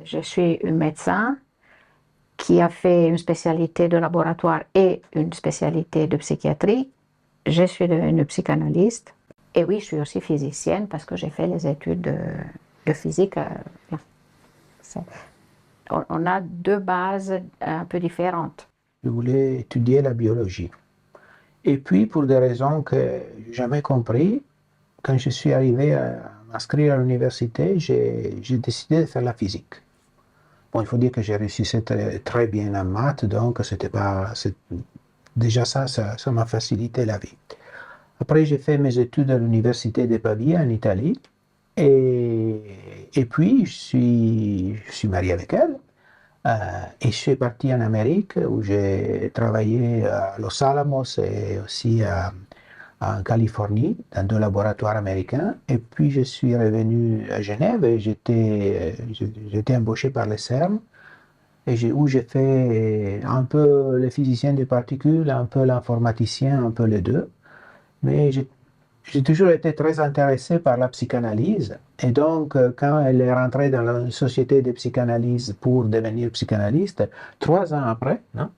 je suis une médecin qui a fait une spécialité de laboratoire et une spécialité de psychiatrie. Je suis devenue psychanalyste. Et oui, je suis aussi physicienne parce que j'ai fait les études de physique. On a deux bases un peu différentes. Je voulais étudier la biologie. Et puis, pour des raisons que je n'ai jamais compris, quand je suis arrivé à m'inscrire à l'université, j'ai décidé de faire la physique. Bon, il faut dire que j'ai réussi très bien en maths, donc c'était pas, déjà ça m'a facilité la vie. Après, j'ai fait mes études à l'université de Pavia en Italie, et puis je suis marié avec elle. Et je suis parti en Amérique où j'ai travaillé à Los Alamos et aussi en Californie dans deux laboratoires américains. Et puis je suis revenu à Genève et j'étais embauché par le CERN où j'ai fait un peu le physicien des particules, un peu l'informaticien, un peu les deux. Mais j'ai toujours été très intéressé par la psychanalyse. Et donc, quand elle est rentrée dans la société de psychanalyse pour devenir psychanalyste, 3 ans après, non?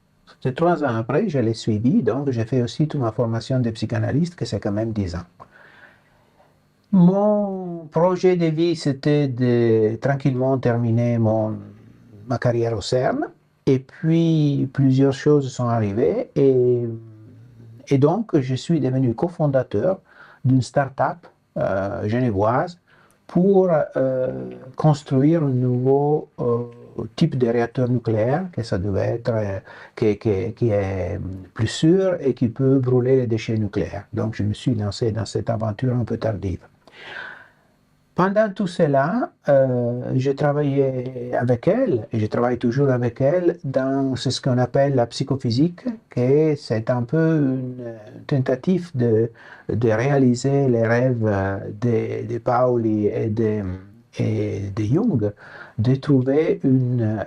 C'est 3 ans après, je l'ai suivi. Donc, j'ai fait aussi toute ma formation de psychanalyste, que c'est quand même 10 ans. Mon projet de vie, c'était de tranquillement terminer ma carrière au CERN. Et puis, plusieurs choses sont arrivées. Et donc, je suis devenu cofondateur d'une start-up genevoise pour construire un nouveau type de réacteur nucléaire que ça devait être qui est plus sûr et qui peut brûler les déchets nucléaires. Donc je me suis lancé dans cette aventure un peu tardive. Pendant tout cela, je travaillais avec elle, et je travaille toujours avec elle, dans ce qu'on appelle la psychophysique, qui c'est un peu une tentative de réaliser les rêves de Pauli et de Jung, de trouver une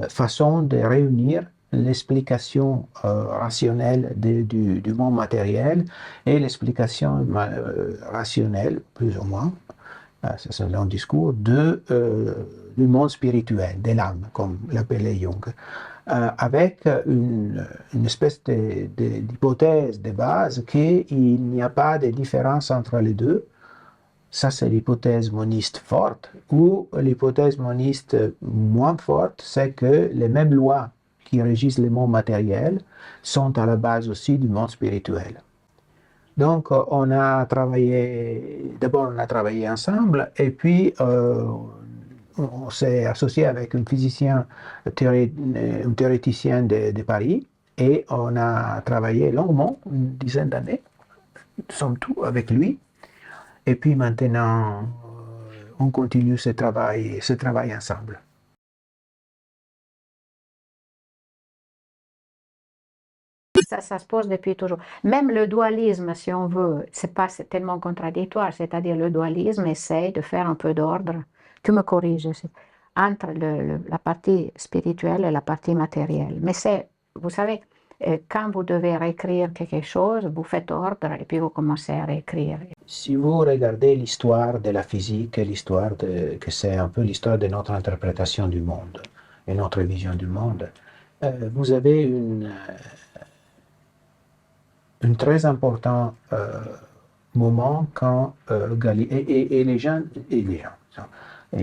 façon de réunir l'explication rationnelle du monde matériel et l'explication rationnelle, plus ou moins, c'est un long discours, du monde spirituel, de l'âme, comme l'appelait Jung, avec une espèce d'hypothèse de base qu'il n'y a pas de différence entre les deux. Ça, c'est l'hypothèse moniste forte, ou l'hypothèse moniste moins forte, c'est que les mêmes lois qui régissent le monde matériel sont à la base aussi du monde spirituel. Donc, d'abord on a travaillé ensemble, et puis on s'est associé avec un physicien, un théoréticien de Paris, et on a travaillé longuement, une dizaine d'années, somme tout, avec lui. Et puis maintenant, on continue ce travail ensemble. Ça se pose depuis toujours. Même le dualisme, si on veut, c'est pas tellement contradictoire. C'est-à-dire le dualisme essaye de faire un peu d'ordre. Tu me corriges, entre la partie spirituelle et la partie matérielle. Mais vous savez, quand vous devez réécrire quelque chose, vous faites ordre et puis vous commencez à réécrire. Si vous regardez l'histoire de la physique, que c'est un peu l'histoire de notre interprétation du monde et notre vision du monde, vous avez un très important moment quand Galilée et les gens, il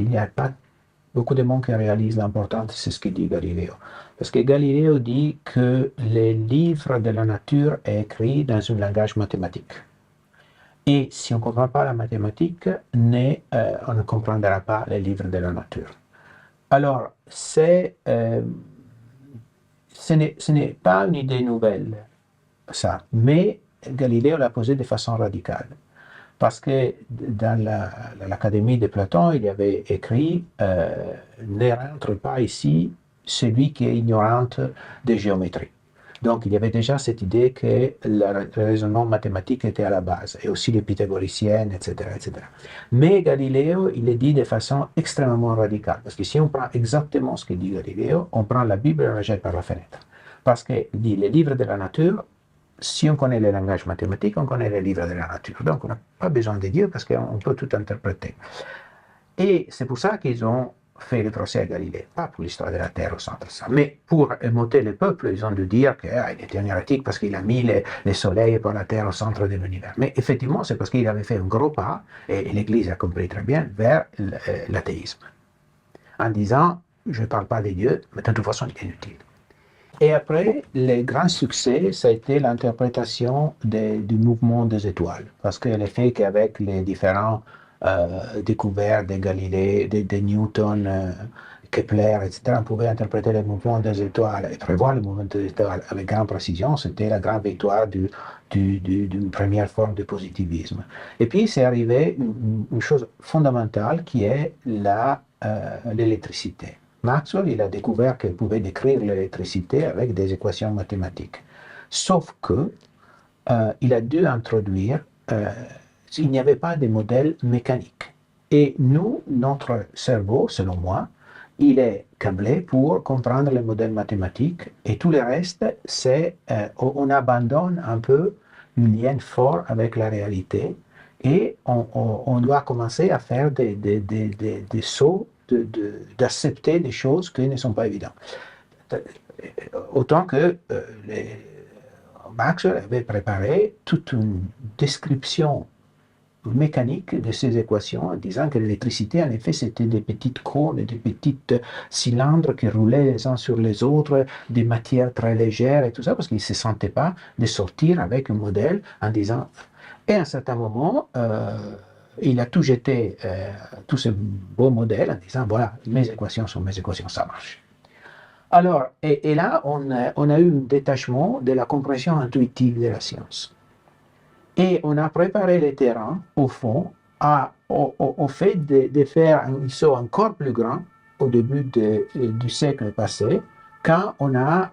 n'y a pas beaucoup de monde qui réalise l'importance, c'est ce que dit Galiléo. Parce que Galiléo dit que les livres de la nature est écrit dans un langage mathématique. Et si on ne comprend pas la mathématique, on ne comprendra pas les livres de la nature. Alors, ce n'est pas une idée nouvelle, ça, mais Galiléo l'a posé de façon radicale. Parce que dans l'Académie de Platon, il y avait écrit ne rentre pas ici celui qui est ignorant de géométrie. Donc il y avait déjà cette idée que le raisonnement mathématique était à la base, et aussi les pythagoriciennes, etc., etc. Mais Galiléo, il est dit de façon extrêmement radicale, parce que si on prend exactement ce que dit Galiléo, on prend la Bible et on la jette par la fenêtre. Parce qu'il dit les livres de la nature, si on connaît le langage mathématique, on connaît les livres de la nature. Donc on n'a pas besoin de Dieu parce qu'on peut tout interpréter. Et c'est pour ça qu'ils ont fait le procès à Galilée, pas pour l'histoire de la Terre au centre de ça, mais pour émouter le peuple, ils ont dû dire qu'il était un hérétique parce qu'il a mis les soleils pour la Terre au centre de l'univers. Mais effectivement, c'est parce qu'il avait fait un gros pas, et l'Église a compris très bien, vers l'athéisme, en disant, je ne parle pas des dieux, mais de toute façon, il est inutile. Et après, le grand succès, ça a été l'interprétation du mouvement des étoiles. Parce que le fait qu'avec les différents découvertes de Galilée, de Newton, Kepler, etc., on pouvait interpréter le mouvement des étoiles et prévoir le mouvement des étoiles avec grande précision, c'était la grande victoire d'une première forme de positivisme. Et puis, c'est arrivé une chose fondamentale qui est l'électricité. Maxwell, il a découvert qu'il pouvait décrire l'électricité avec des équations mathématiques. Sauf que il a dû introduire, il n'y avait pas de modèle mécanique. Et nous, notre cerveau, selon moi, il est câblé pour comprendre les modèles mathématiques et tout le reste, c'est on abandonne un peu un lien fort avec la réalité et on doit commencer à faire des sauts d'accepter des choses qui ne sont pas évidentes. Autant que Maxwell avait préparé toute une description mécanique de ces équations en disant que l'électricité, en effet, c'était des petites cônes, des petits cylindres qui roulaient les uns sur les autres, des matières très légères et tout ça, parce qu'il ne se sentait pas de sortir avec un modèle en disant... Et à un certain moment, il a tout jeté, tous ces beaux modèles en disant, voilà, mes équations sont mes équations, ça marche. Alors, et là, on a eu un détachement de la compréhension intuitive de la science. Et on a préparé le terrain, au fond, au fait de faire un saut encore plus grand au début du siècle passé, quand on a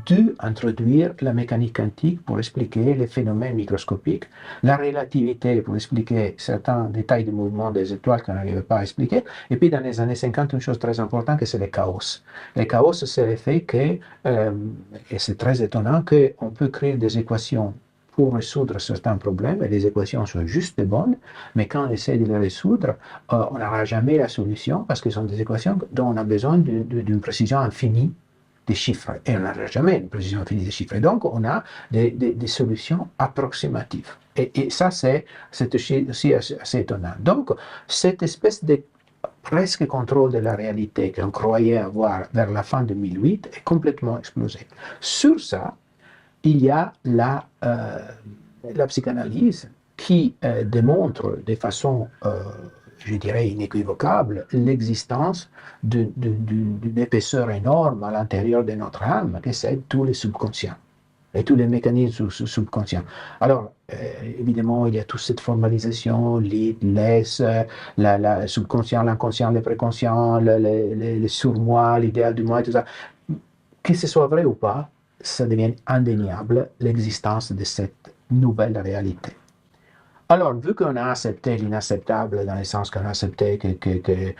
dû introduire la mécanique quantique pour expliquer les phénomènes microscopiques, la relativité pour expliquer certains détails du mouvement des étoiles qu'on n'arrivait pas à expliquer, et puis dans les années 50, une chose très importante, c'est le chaos. Le chaos, c'est le fait que, et c'est très étonnant, qu'on peut créer des équations pour résoudre certains problèmes, et les équations sont juste bonnes, mais quand on essaie de les résoudre, on n'aura jamais la solution, parce que ce sont des équations dont on a besoin d'une précision infinie des chiffres, et on n'aura jamais une précision infinie des chiffres. Et donc, on a des solutions approximatives. Et ça, c'est aussi assez étonnant. Donc, cette espèce de presque contrôle de la réalité qu'on croyait avoir vers la fin de 2008 est complètement explosé. Sur ça, il y a la psychanalyse qui démontre de façon, je dirais, inéquivocable l'existence d'une épaisseur énorme à l'intérieur de notre âme, que c'est tous les subconscients et tous les mécanismes subconscients. Alors, évidemment, il y a toute cette formalisation, l'id, l'ess, le subconscient, l'inconscient, le préconscient, le surmoi, l'idéal du moi, et tout ça. Que ce soit vrai ou pas, ça devient indéniable l'existence de cette nouvelle réalité. Alors, vu qu'on a accepté l'inacceptable, dans le sens qu'on a accepté qu'il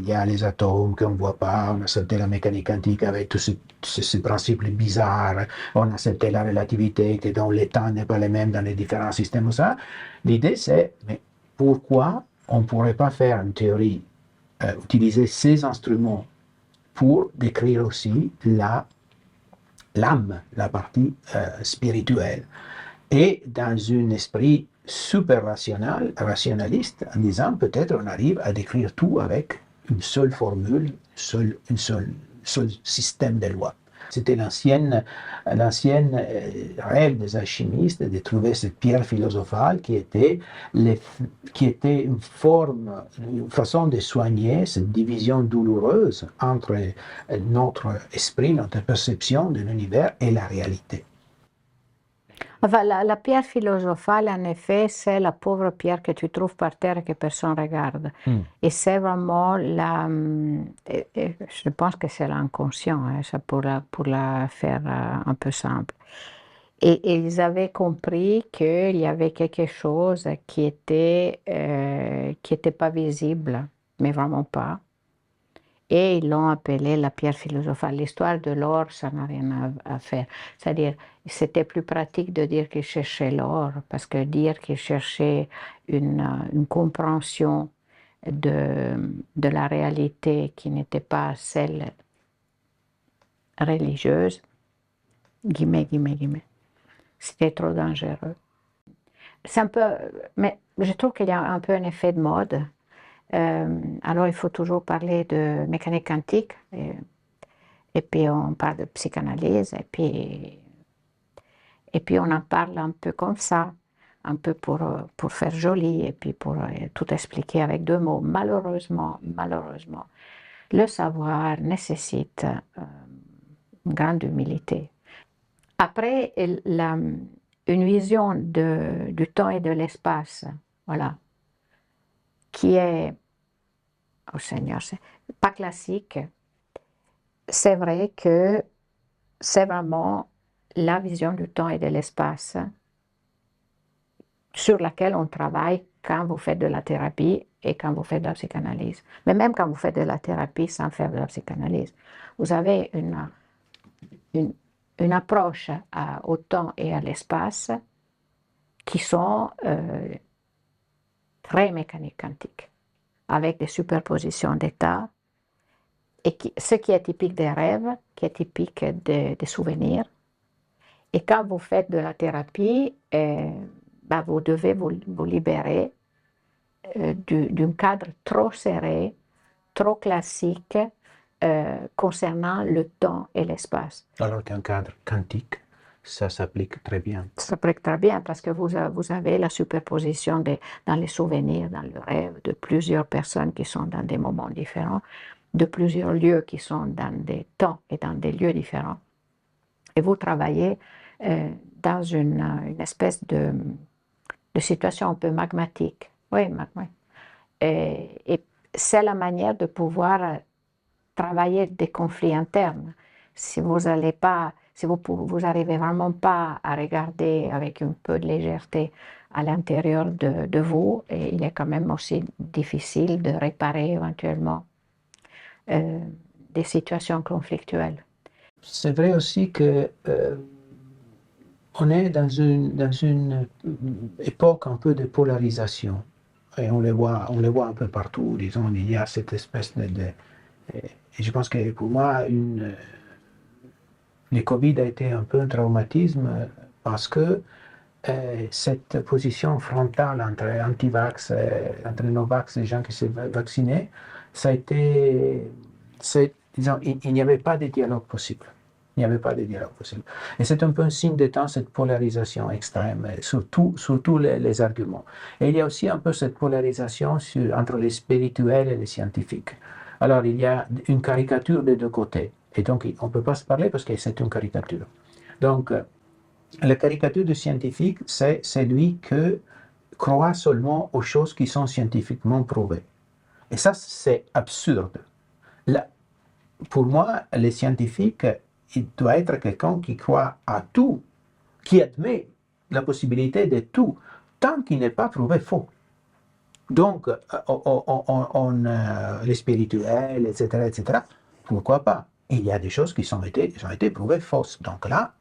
y a les atomes qu'on ne voit pas, on a accepté la mécanique quantique avec tous ces principes bizarres, on a accepté la relativité, dont le temps n'est pas le même dans les différents systèmes, ça, l'idée c'est, mais pourquoi on ne pourrait pas faire une théorie, utiliser ces instruments pour décrire aussi l'âme, la partie spirituelle, et dans un esprit super rationaliste, en disant peut-être on arrive à décrire tout avec une seule formule, un seul système de lois. C'était l'ancienne rêve des alchimistes de trouver cette pierre philosophale qui était une forme, une façon de soigner cette division douloureuse entre notre esprit, notre perception de l'univers et la réalité. Enfin, la pierre philosophale, en effet, c'est la pauvre pierre que tu trouves par terre et que personne ne regarde. Et c'est vraiment je pense que c'est l'inconscient, hein, ça pour la faire un peu simple. Et ils avaient compris qu'il y avait quelque chose qui était pas visible, mais vraiment pas. Et ils l'ont appelé la pierre philosophale. L'histoire de l'or, ça n'a rien à faire. C'est-à-dire, c'était plus pratique de dire qu'ils cherchaient l'or, parce que dire qu'ils cherchaient une compréhension de la réalité qui n'était pas celle religieuse, guillemets, guillemets, guillemets. C'était trop dangereux. C'est un peu, mais je trouve qu'il y a un peu un effet de mode. Alors il faut toujours parler de mécanique quantique, et puis on parle de psychanalyse, et puis on en parle un peu comme ça, un peu pour faire joli, et puis pour tout expliquer avec 2 mots. Malheureusement, le savoir nécessite une grande humilité. Après, une vision du temps et de l'espace, voilà, qui est, oh Seigneur, c'est pas classique. C'est vrai que c'est vraiment la vision du temps et de l'espace sur laquelle on travaille quand vous faites de la thérapie et quand vous faites de la psychanalyse. Mais même quand vous faites de la thérapie sans faire de la psychanalyse, vous avez une approche au temps et à l'espace qui sont très mécaniques quantiques, avec des superpositions d'états, et ce qui est typique des rêves, qui est typique des souvenirs. Et quand vous faites de la thérapie, vous devez vous libérer d'un cadre trop serré, trop classique concernant le temps et l'espace. Alors qu'un cadre quantique, ça s'applique très bien. Ça s'applique très bien parce que vous avez la superposition dans les souvenirs, dans le rêve, de plusieurs personnes qui sont dans des moments différents, de plusieurs lieux qui sont dans des temps et dans des lieux différents. Et vous travaillez dans une espèce de situation un peu magmatique. Oui, et c'est la manière de pouvoir travailler des conflits internes. Si vous n'arrivez vraiment pas à regarder avec un peu de légèreté à l'intérieur de vous, et il est quand même aussi difficile de réparer éventuellement des situations conflictuelles. C'est vrai aussi que on est dans une époque un peu de polarisation. Et on le voit un peu partout. Disons, il y a cette espèce et je pense que pour moi, le Covid a été un peu un traumatisme parce que cette position frontale entre anti-vax, entre no-vax et les gens qui s'est vaccinés, ça a été, disons, il n'y avait pas de dialogue possible. Il n'y avait pas de dialogue possible. Et c'est un peu un signe de temps, cette polarisation extrême, sur tous les arguments. Et il y a aussi un peu cette polarisation entre les spirituels et les scientifiques. Alors, il y a une caricature des 2 côtés. Et donc, on ne peut pas se parler parce que c'est une caricature. Donc, la caricature du scientifique, c'est celui qui croit seulement aux choses qui sont scientifiquement prouvées. Et ça, c'est absurde. Là, pour moi, les scientifiques, il doit être quelqu'un qui croit à tout, qui admet la possibilité de tout, tant qu'il n'est pas prouvé faux. Donc, les spirituels, etc., pourquoi pas? Il y a des choses qui ont été prouvées fausses. Donc là,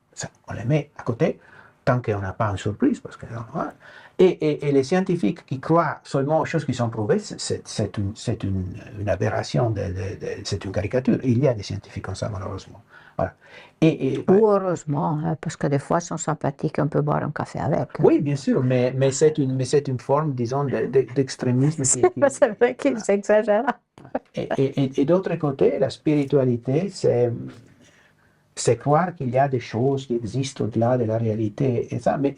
on les met à côté, tant qu'on n'a pas une surprise. Parce que, et les scientifiques qui croient seulement aux choses qui sont prouvées, c'est une aberration, c'est une caricature. Il y a des scientifiques comme ça, malheureusement. Voilà. Ou heureusement, parce que des fois, ils sont sympathiques, on peut boire un café avec. Oui, bien sûr, mais c'est une forme, disons, d'extrémisme. C'est vrai qu'ils exagèrent. Et d'autre côté, la spiritualité, c'est croire qu'il y a des choses qui existent au-delà de la réalité. Et ça, mais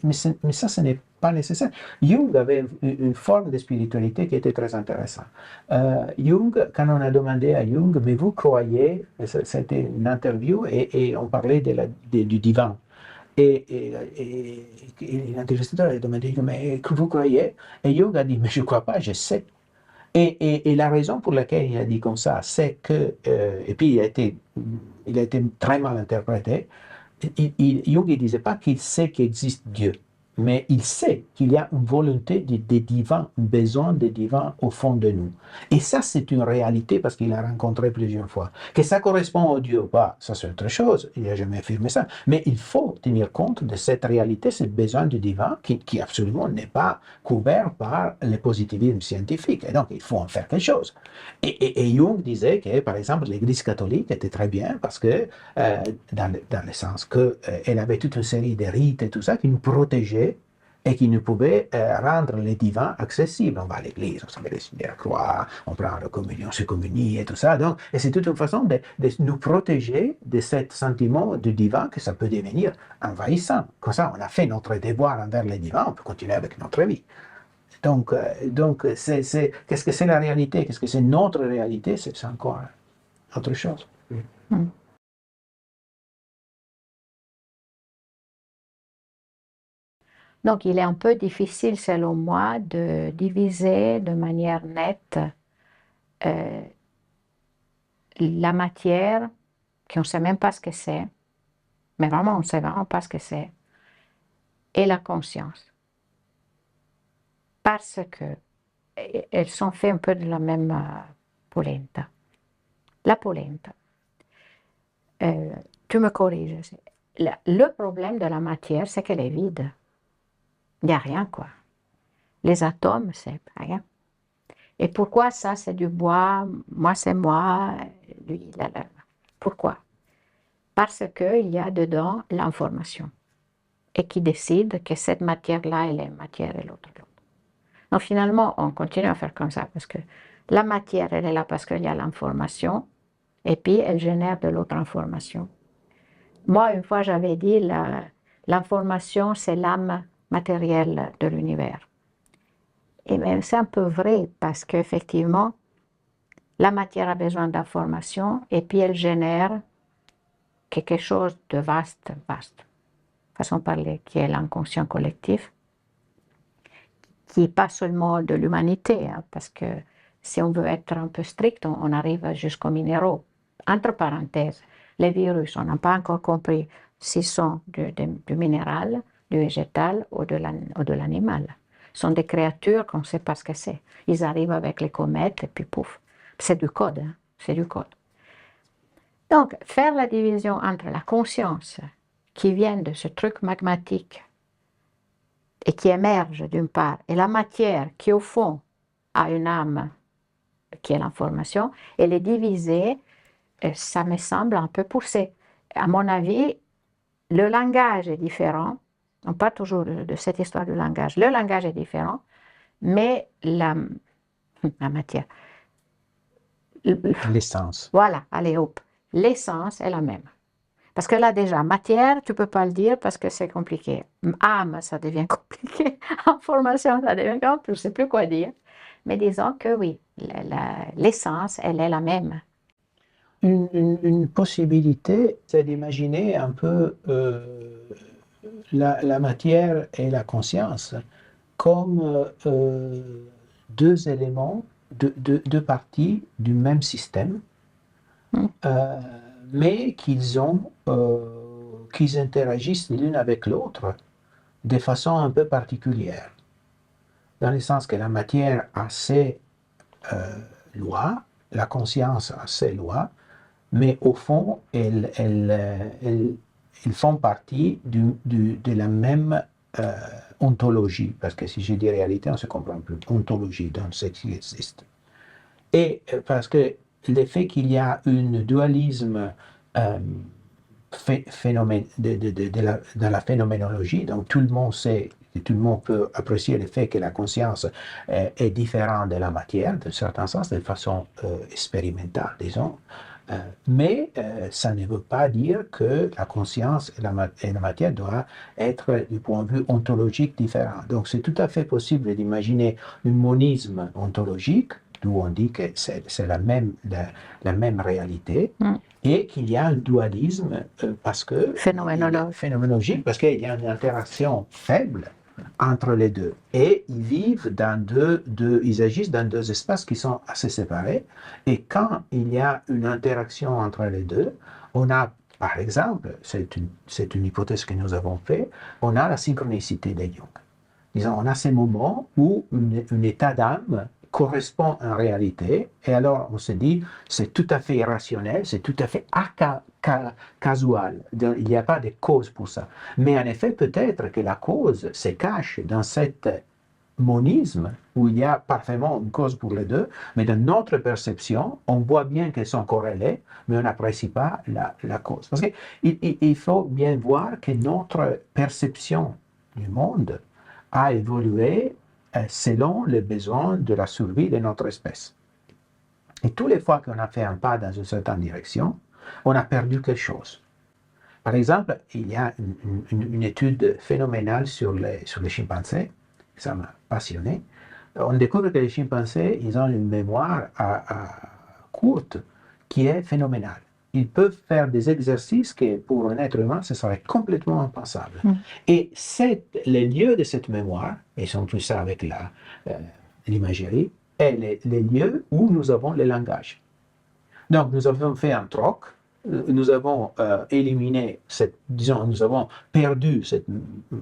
ça, ce n'est pas nécessaire. Jung avait une forme de spiritualité qui était très intéressante. Jung, quand on a demandé à Jung, mais vous croyez, c'était une interview, et on parlait du divin. Et l'intervieweur a demandé, mais que vous croyez? Et Jung a dit, mais je ne crois pas, je sais. Et la raison pour laquelle il a dit comme ça, c'est que, et puis il a été très mal interprété, Jung ne disait pas qu'il sait qu'existe Dieu. mais il sait qu'il y a une volonté des divins, un besoin des divins au fond de nous. Et ça, c'est une réalité parce qu'il a rencontré plusieurs fois. Que ça correspond au Dieu ou pas, ça c'est autre chose, il n'a jamais affirmé ça. Mais il faut tenir compte de cette réalité, ce besoin du divin qui absolument n'est pas couvert par le positivisme scientifique. Et donc, il faut en faire quelque chose. Et Jung disait que, par exemple, l'Église catholique était très bien parce que, dans le sens qu'elle avait toute une série de rites et tout ça qui nous protégeaient et qui nous pouvaient rendre les divins accessibles. On va à l'église, on se met les signes de la croix, on prend la communion, on se communie et tout ça. Donc, et c'est toute une façon de nous protéger de ce sentiment du divin que ça peut devenir envahissant. Comme ça, on a fait notre devoir envers les divins, on peut continuer avec notre vie. Donc, qu'est-ce que c'est la réalité? Qu'est-ce que c'est notre réalité? C'est encore autre chose. Mm. Donc, il est un peu difficile, selon moi, de diviser de manière nette la matière, qu'on ne sait même pas ce que c'est, mais vraiment, on ne sait vraiment pas ce que c'est, et la conscience. Parce que elles sont faites un peu de la même polenta. La polenta, tu me corriges, le problème de la matière, c'est qu'elle est vide. Il n'y a rien, quoi. Les atomes, c'est rien. Et pourquoi ça, c'est du bois, moi, c'est moi, lui, là. Pourquoi? Parce qu'il y a dedans l'information et qui décide que cette matière-là, elle est matière et l'autre. Donc finalement, on continue à faire comme ça parce que la matière, elle est là parce qu'il y a l'information et puis elle génère de l'autre information. Moi, une fois, j'avais dit l'information, c'est l'âme matérielle de l'univers. Et même c'est un peu vrai parce qu'effectivement, la matière a besoin d'information et puis elle génère quelque chose de vaste, façon de parler, qui est l'inconscient collectif, qui n'est pas seulement de l'humanité, hein, parce que si on veut être un peu strict, on arrive jusqu'aux minéraux. Entre parenthèses, les virus, on n'a pas encore compris s'ils sont du minéral, du végétal ou de l'animal. Ce sont des créatures qu'on ne sait pas ce que c'est. Ils arrivent avec les comètes et puis pouf. C'est du code, hein, c'est du code. Donc, faire la division entre la conscience qui vient de ce truc magmatique et qui émerge d'une part, et la matière qui au fond a une âme qui est l'information, et les diviser, ça me semble un peu poussé. À mon avis, le langage est différent, on parle toujours de cette histoire du langage, le langage est différent, mais la matière, L'essence. voilà, allez hop, l'essence est la même. Parce que là déjà, matière, tu ne peux pas le dire parce que c'est compliqué. Âme, ça devient compliqué. Information, ça devient compliqué. Je ne sais plus quoi dire. Mais disons que oui, l'essence, elle est la même. Une possibilité, c'est d'imaginer un peu la matière et la conscience comme deux éléments, deux parties du même système, mais qu'ils interagissent l'une avec l'autre de façon un peu particulière. Dans le sens que la matière a ses lois, la conscience a ses lois, mais au fond, ils font partie de la même ontologie, parce que si je dis réalité, on ne se comprend plus. Ontologie, donc ce qui existe. Et parce que le fait qu'il y a un dualisme dans la phénoménologie, donc tout le monde sait, tout le monde peut apprécier le fait que la conscience est différente de la matière, d'un certain sens, de façon expérimentale, disons. Mais ça ne veut pas dire que la conscience et la matière doivent être du point de vue ontologique différents. Donc c'est tout à fait possible d'imaginer un monisme ontologique, d'où on dit que c'est la même réalité, et qu'il y a un dualisme phénoménologique, parce qu'il y a une interaction faible entre les deux. Et ils vivent ils agissent dans deux espaces qui sont assez séparés. Et quand il y a une interaction entre les deux, on a Par exemple, c'est une hypothèse que nous avons faite, on a la synchronicité de Jung. Disons, on a ces moments où un état d'âme correspond en réalité, et alors on se dit, c'est tout à fait irrationnel, c'est tout à fait casual, il n'y a pas de cause pour ça. Mais en effet, peut-être que la cause se cache dans cet monisme, où il y a parfaitement une cause pour les deux, mais dans notre perception, on voit bien qu'elles sont corrélées, mais on n'apprécie pas la cause. Parce qu'il faut bien voir que notre perception du monde a évolué selon les besoins de la survie de notre espèce. Et toutes les fois qu'on a fait un pas dans une certaine direction, on a perdu quelque chose. Par exemple, il y a une étude phénoménale sur les chimpanzés, ça m'a passionné. On découvre que les chimpanzés, ils ont une mémoire courte qui est phénoménale. Ils peuvent faire des exercices que pour un être humain, ce serait complètement impensable. Et les lieux de cette mémoire, et sont tout ça avec l'imagerie, est les lieux où nous avons le langage. Donc, nous avons fait un troc, nous avons éliminé nous avons perdu cette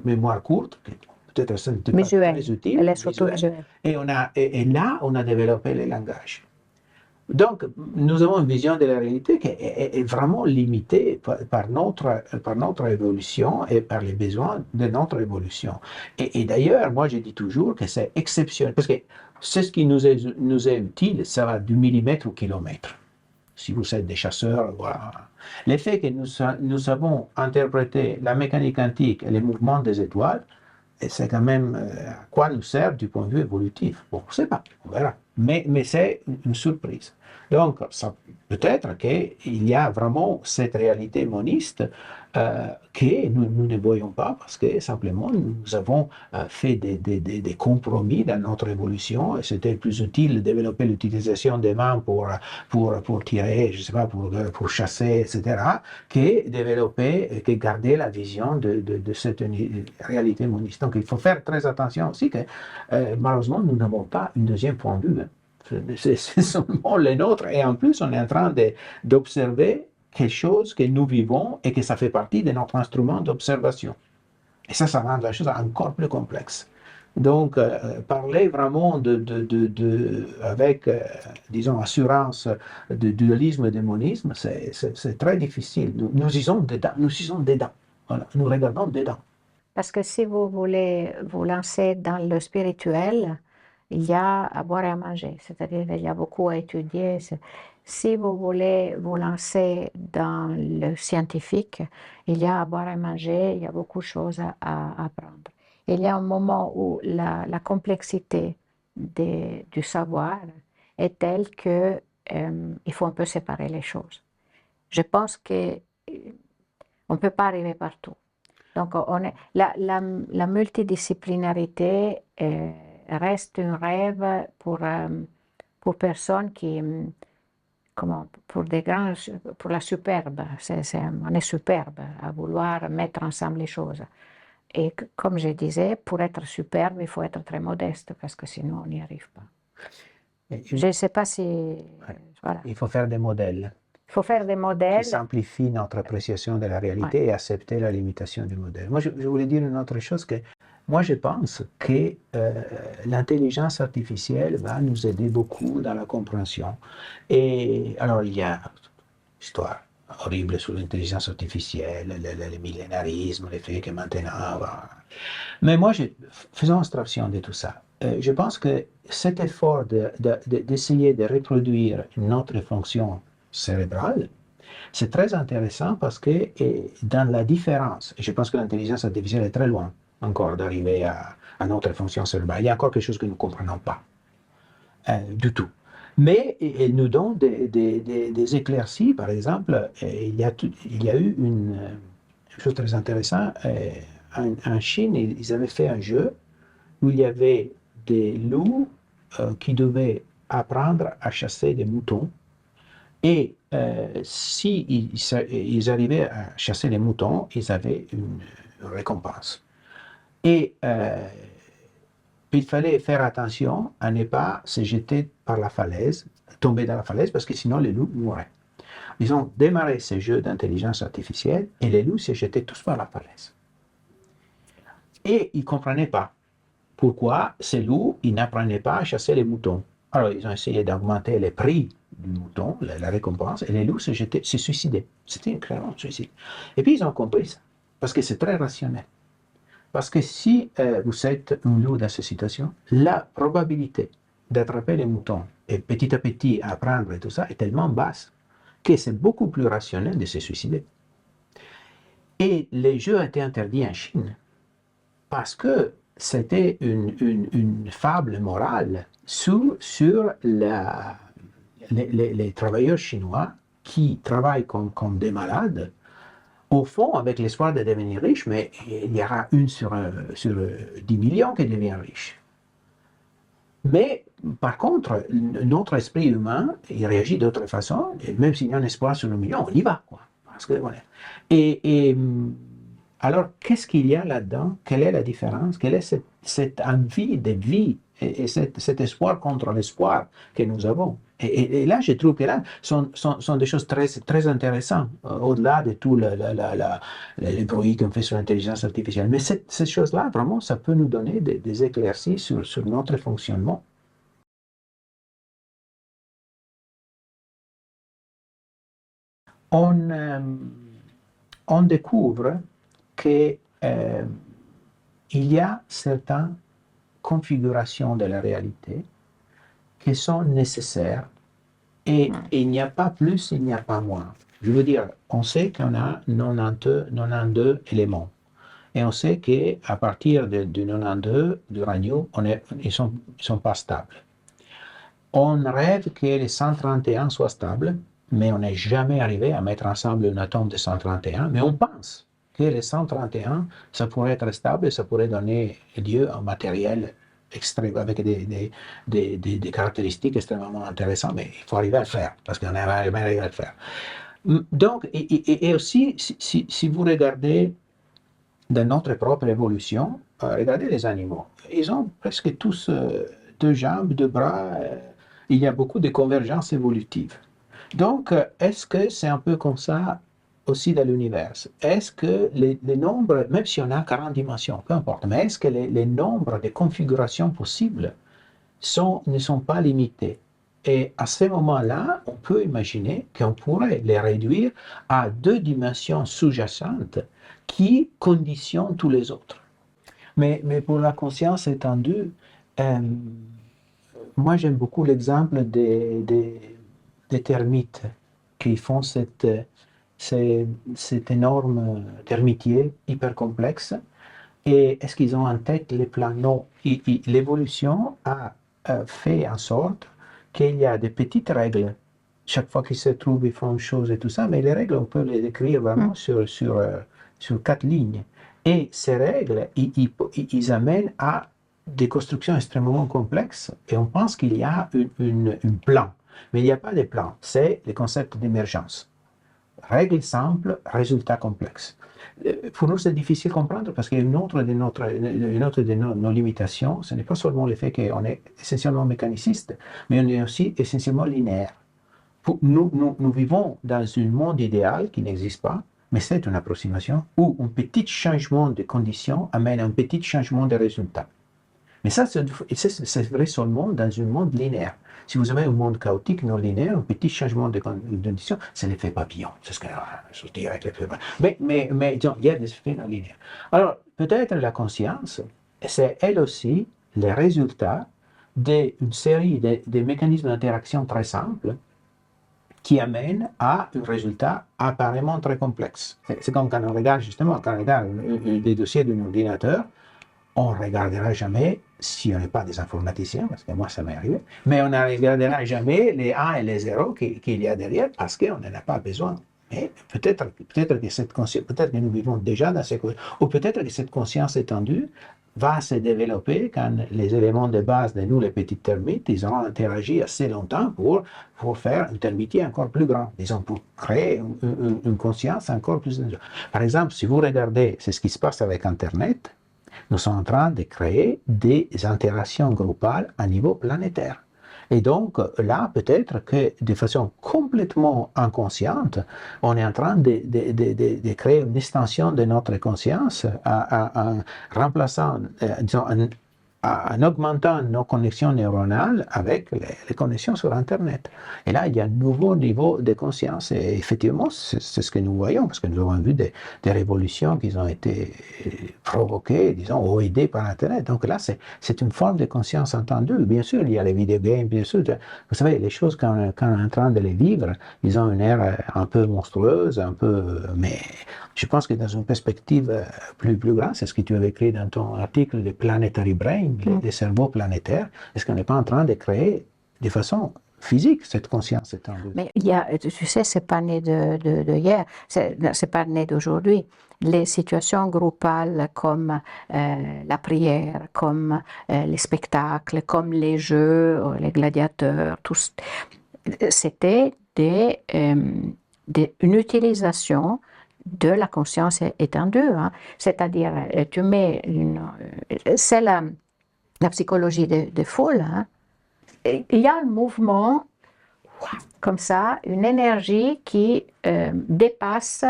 mémoire courte, qui peut-être ce n'était pas très utile, elle est surtout visuelle. Et là, on a développé le langage. Donc, nous avons une vision de la réalité qui est vraiment limitée par notre évolution et par les besoins de notre évolution. Et d'ailleurs, moi, je dis toujours que c'est exceptionnel, parce que c'est ce qui nous est utile, ça va du millimètre au kilomètre. Si vous êtes des chasseurs, voilà. L'effet que nous savons interpréter la mécanique quantique et les mouvements des étoiles, et c'est quand même à quoi nous sert du point de vue évolutif. Bon, on ne sait pas, on verra. Mais c'est une surprise. Donc, peut-être qu'il y a vraiment cette réalité moniste que nous ne voyons pas parce que simplement nous avons fait des compromis dans notre évolution et c'était plus utile de développer l'utilisation des mains pour tirer, je sais pas, pour chasser, etc., que garder la vision de cette réalité moniste. Donc il faut faire très attention aussi que malheureusement nous n'avons pas un deuxième point de vue. C'est seulement le nôtre et en plus on est en train d'observer quelque chose que nous vivons et que ça fait partie de notre instrument d'observation. Et ça rend la chose encore plus complexe. Donc, parler vraiment avec, disons, assurance de dualisme et de monisme, c'est très difficile. Nous y sommes dedans. Voilà, nous regardons dedans. Parce que si vous voulez vous lancer dans le spirituel, il y a à boire et à manger, c'est-à-dire qu'il y a beaucoup à étudier. Si vous voulez vous lancer dans le scientifique, il y a à boire et à manger, il y a beaucoup de choses à apprendre. Il y a un moment où la complexité du savoir est telle que il faut un peu séparer les choses. Je pense qu'on ne peut pas arriver partout. Donc, la multidisciplinarité reste un rêve pour personnes qui, pour la superbe. On est superbe à vouloir mettre ensemble les choses. Et comme je disais, pour être superbe, il faut être très modeste parce que sinon on n'y arrive pas. Je ne sais pas si... Voilà. Il faut faire des modèles. Il faut faire des modèles. Qui simplifient notre appréciation de la réalité et accepter la limitation du modèle. Moi, je voulais dire une autre chose que moi, je pense que l'intelligence artificielle va nous aider beaucoup dans la compréhension. Et alors, il y a une histoire horrible sur l'intelligence artificielle, le millénarisme, le fait que maintenant... Voilà. Mais moi, faisons abstraction de tout ça. Je pense que cet effort d'essayer de reproduire notre fonction cérébrale, c'est très intéressant parce que dans la différence, et je pense que l'intelligence artificielle est très loin encore d'arriver à notre fonction cérébrale, il y a encore quelque chose que nous ne comprenons pas du tout. Mais elle nous donne des éclaircies, par exemple, il y a eu une chose très intéressante, en Chine, ils avaient fait un jeu où il y avait des loups qui devaient apprendre à chasser des moutons. Et si ils arrivaient à chasser les moutons, ils avaient une récompense. Et il fallait faire attention à ne pas se jeter par la falaise, tomber dans la falaise, parce que sinon les loups mourraient. Ils ont démarré ces jeux d'intelligence artificielle et les loups s'y jetaient tous par la falaise. Et ils ne comprenaient pas pourquoi ces loups, ils n'apprenaient pas à chasser les moutons. Alors, ils ont essayé d'augmenter les prix du mouton, la récompense, et les loups se suicidaient. C'était clairement un suicide. Et puis, ils ont compris ça, parce que c'est très rationnel. Parce que si vous êtes un loup dans cette situation, la probabilité d'attraper les moutons et petit à petit apprendre et tout ça est tellement basse que c'est beaucoup plus rationnel de se suicider. Et les jeux étaient interdits en Chine parce que c'était une fable morale sur les travailleurs chinois qui travaillent comme des malades, au fond, avec l'espoir de devenir riche, mais il y aura une sur 10 millions qui devient riche. Mais par contre, notre esprit humain, il réagit d'autre façon, et même s'il y a un espoir sur 1 million, on y va, quoi. Parce que, voilà. Alors, qu'est-ce qu'il y a là-dedans? Quelle est la différence? Quelle est cette envie de vie et cet espoir contre l'espoir que nous avons? Et là, je trouve que là, sont des choses très, très intéressantes, au-delà de tout les bruits qu'on fait sur l'intelligence artificielle. Mais ces choses-là, vraiment, ça peut nous donner des éclaircies sur notre fonctionnement. On découvre qu'il y a certaines configurations de la réalité qui sont nécessaires et il n'y a pas plus, il n'y a pas moins. Je veux dire, on sait qu'on a 92 éléments et on sait qu'à partir du 92 d'uranium, ils sont pas stables. On rêve que les 131 soient stables, mais on n'est jamais arrivé à mettre ensemble un atome de 131, mais on pense que les 131, ça pourrait être stable et ça pourrait donner lieu à un matériel avec des caractéristiques extrêmement intéressantes, mais il faut arriver à le faire, parce qu'on n'est jamais arrivé à le faire. Donc, et aussi, si vous regardez dans notre propre évolution, regardez les animaux. Ils ont presque tous 2 jambes, 2 bras. Il y a beaucoup de convergences évolutives. Donc, est-ce que c'est un peu comme ça aussi dans l'univers? Est-ce que les nombres, même si on a 40 dimensions, peu importe, mais est-ce que les nombres de configurations possibles ne sont pas limités? Et à ce moment-là, on peut imaginer qu'on pourrait les réduire à 2 dimensions sous-jacentes qui conditionnent tous les autres. Mais pour la conscience étendue, moi j'aime beaucoup l'exemple des termites qui font cet énorme termitier hyper complexe. Et est-ce qu'ils ont en tête les plans? Non. L'évolution a fait en sorte qu'il y a des petites règles. Chaque fois qu'ils se trouvent, ils font une chose et tout ça, mais les règles, on peut les écrire vraiment sur 4 lignes. Et ces règles, ils amènent à des constructions extrêmement complexes et on pense qu'il y a un plan. Mais il n'y a pas de plan, c'est le concept d'émergence. Règles simples, résultats complexes. Pour nous, c'est difficile à comprendre parce qu'une autre de nos limitations, ce n'est pas seulement le fait qu'on est essentiellement mécaniciste, mais on est aussi essentiellement linéaire. Nous vivons dans un monde idéal qui n'existe pas, mais c'est une approximation où un petit changement de conditions amène un petit changement de résultats. Mais ça, c'est vrai seulement dans un monde linéaire. Si vous avez un monde chaotique non linéaire, un petit changement de conditions, c'est l'effet papillon. C'est ce que je dirais avec l'effet papillon. Mais disons, il y a des effets non linéaires. Alors, peut-être la conscience, c'est elle aussi le résultat d'une série de mécanismes d'interaction très simples qui amènent à un résultat apparemment très complexe. C'est comme quand on regarde des dossiers d'un ordinateur, on ne regardera jamais, si on n'est pas des informaticiens, parce que moi ça m'est arrivé, mais on ne regardera jamais les 1 et les 0 qu'il y a derrière parce qu'on n'en a pas besoin. Mais peut-être que nous vivons déjà dans ces conditions, ou peut-être que cette conscience étendue va se développer quand les éléments de base de nous, les petites termites, ils ont interagi assez longtemps pour faire un termitier encore plus grand, disons, pour créer une conscience encore plus. Par exemple, si vous regardez, c'est ce qui se passe avec Internet, nous sommes en train de créer des interactions groupales à niveau planétaire. Et donc là, peut-être que de façon complètement inconsciente, on est en train de créer une extension de notre conscience en remplaçant, disons, en augmentant nos connexions neuronales avec les connexions sur Internet. Et là, il y a un nouveau niveau de conscience. Et effectivement, c'est ce que nous voyons, parce que nous avons vu des révolutions qui ont été provoquées, disons, ou aidées par Internet. Donc là, c'est une forme de conscience entendue. Bien sûr, il y a les vidéogames, bien sûr. Vous savez, les choses, quand on est en train de les vivre, ils ont une ère un peu monstrueuse, un peu... Mais je pense que dans une perspective plus grande, c'est ce que tu avais écrit dans ton article de Planetary Brain, les cerveaux planétaires, est-ce qu'on n'est pas en train de créer de façon physique cette conscience étendue? Mais il y a, tu sais, c'est pas né de hier, c'est pas né d'aujourd'hui. Les situations groupales comme la prière, comme les spectacles, comme les jeux, les gladiateurs, tout, c'était une utilisation de la conscience étendue. Hein. C'est-à-dire, tu mets c'est la psychologie de foule. Hein. Il y a un mouvement comme ça, une énergie qui dépasse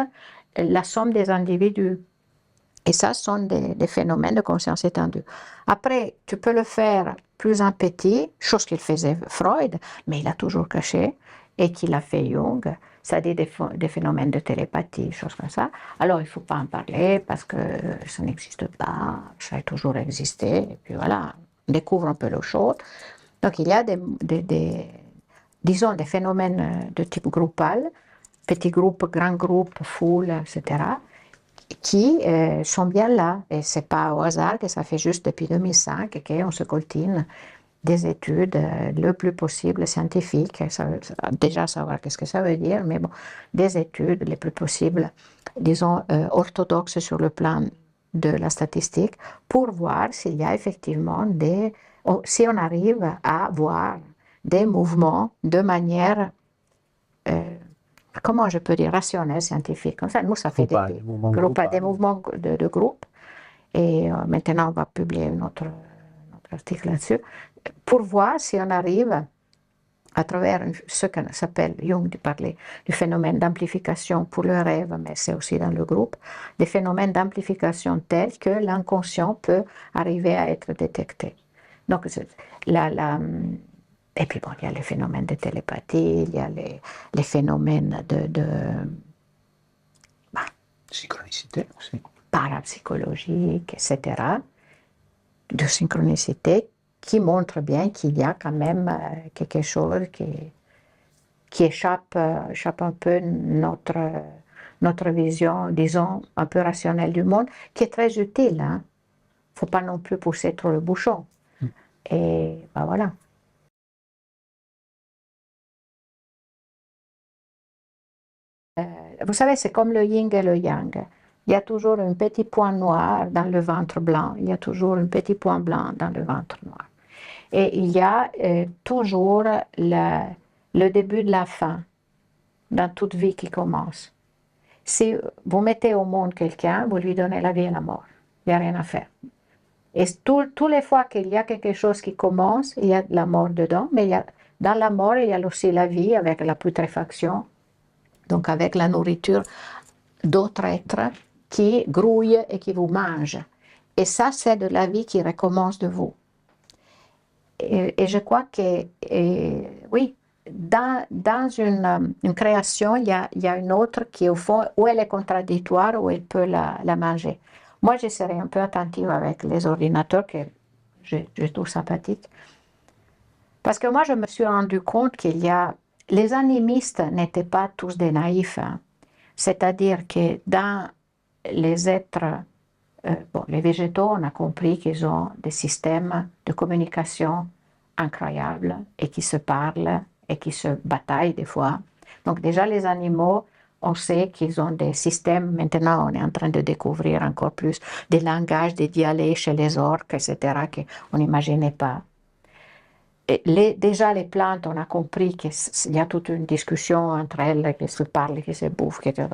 la somme des individus. Et ça sont des phénomènes de conscience étendue. Après, tu peux le faire plus en petit, chose qu'il faisait Freud, mais il a toujours caché, et qu'il a fait Jung, c'est-à-dire des phénomènes de télépathie, choses comme ça. Alors, il ne faut pas en parler parce que ça n'existe pas, ça a toujours existé, et puis voilà, on découvre un peu le choses. Donc, il y a disons, des phénomènes de type groupal, petits groupes, grands groupes, foule, etc., qui sont bien là. Et ce n'est pas au hasard que ça fait juste depuis 2005 qu'on se coltine des études le plus possible scientifiques, déjà savoir qu'est-ce que ça veut dire, mais bon, des études les plus possibles, disons, orthodoxes sur le plan de la statistique, pour voir s'il y a effectivement si on arrive à voir des mouvements de manière, comment je peux dire, rationnelle, scientifique. Comme ça, nous, ça fait des mouvements de groupe. Et maintenant, on va publier notre article là-dessus, pour voir si on arrive, à travers ce qu'on s'appelle, Jung parlait du phénomène d'amplification pour le rêve, mais c'est aussi dans le groupe, des phénomènes d'amplification tels que l'inconscient peut arriver à être détecté. Donc, et puis bon, il y a les phénomènes de télépathie, il y a les phénomènes synchronicité aussi. Parapsychologique, etc., de synchronicité, qui montrent bien qu'il y a quand même quelque chose qui échappe un peu notre vision, disons, un peu rationnelle du monde, qui est très utile. Il ne faut pas non plus pousser trop le bouchon. Et ben voilà. Vous savez, c'est comme le yin et le yang. Il y a toujours un petit point noir dans le ventre blanc, il y a toujours un petit point blanc dans le ventre noir. Et il y a toujours le début de la fin dans toute vie qui commence. Si vous mettez au monde quelqu'un, vous lui donnez la vie et la mort. Il n'y a rien à faire. Et toutes les fois qu'il y a quelque chose qui commence, il y a de la mort dedans, mais dans la mort, il y a aussi la vie avec la putréfaction, donc avec la nourriture d'autres êtres qui grouillent et qui vous mangent. Et ça, c'est de la vie qui recommence de vous. Et je crois que, oui, dans une création, il y a une autre qui, au fond, où elle est contradictoire, où elle peut la manger. Moi, je serais un peu attentive avec les ordinateurs, que je trouve sympathiques. Parce que moi, je me suis rendu compte les animistes n'étaient pas tous des naïfs. Hein. C'est-à-dire que dans les êtres, les végétaux, on a compris qu'ils ont des systèmes de communication incroyables et qui se parlent et qui se bataillent des fois. Donc déjà les animaux, on sait qu'ils ont des systèmes, maintenant on est en train de découvrir encore plus des langages, des dialectes chez les orques, etc., qu'on n'imaginait pas. Déjà les plantes, on a compris qu'il y a toute une discussion entre elles qui se parlent, qui se bouffent, etc.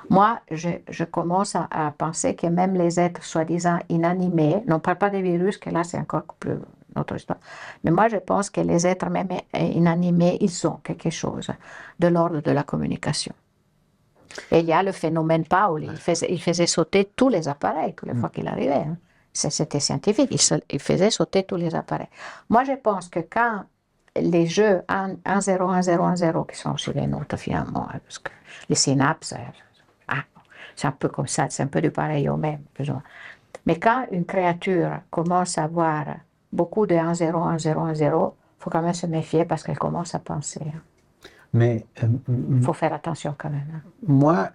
Moi, je commence à penser que même les êtres soi-disant inanimés, on ne parle pas des virus, que là c'est encore plus notre histoire. Mais moi, je pense que les êtres même inanimés, ils ont quelque chose de l'ordre de la communication. Et il y a le phénomène Paul, il faisait sauter tous les appareils, toutes les fois qu'il arrivait. Hein. C'était scientifique, il faisait sauter tous les appareils. Moi, je pense que quand les jeux 1-0, 1-0, 1-0, qui sont aussi les nôtres finalement, hein, parce que les synapses, c'est un peu comme ça, c'est un peu du pareil au même, plus ou moins. Mais quand une créature commence à avoir beaucoup de 1-0, 1-0, 1-0, il faut quand même se méfier parce qu'elle commence à penser. Hein. Mais Il faut faire attention quand même. Hein. moi,